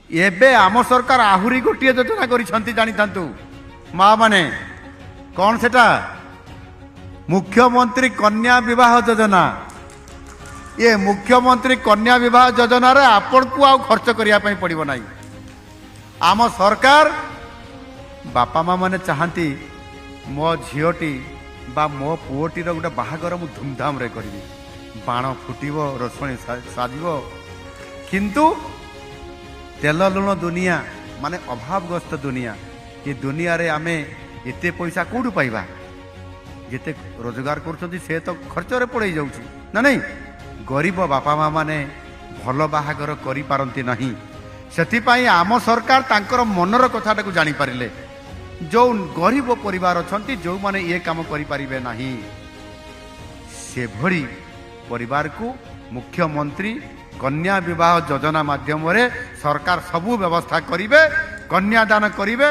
एबे आम सरकार आहुरी गोटे योजना करिसंती जानी थांतु माँ माने कौन सेटा मुख्यमंत्री कन्या विवाह योजना। ये मुख्यमंत्री कन्या विवाह योजना रे आपण को आ खर्च करिया पई पड़िबो नाही। आम सरकार बापा माँ माने चाहती मो झीटी बा मो पुओटी गोटे बाहागर मु धूमधाम रे करी बाण फुटब रसणी साजब किंतु तेल लुण दुनिया माने अभावग्रस्त दुनिया ये दुनिया रे आमे एते पैसा कौटू पाइबा जिते रोजगार कर से तो खर्च रे पड़े जाउची ना नहीं। गरीब बापा माँ माने भल बाहागर करि पारंती नहीं। सेथिपाई आम सरकार तांकर मनर कथाटा को जानी पारिले जो गरीब परिवार अछंती जो माने ये काम करि पारिबे नहीं से भरी परिवार को मुख्यमंत्री कन्या विवाह योजना माध्यम रे सरकार सबु व्यवस्था करिवे कन्यादान करिवे।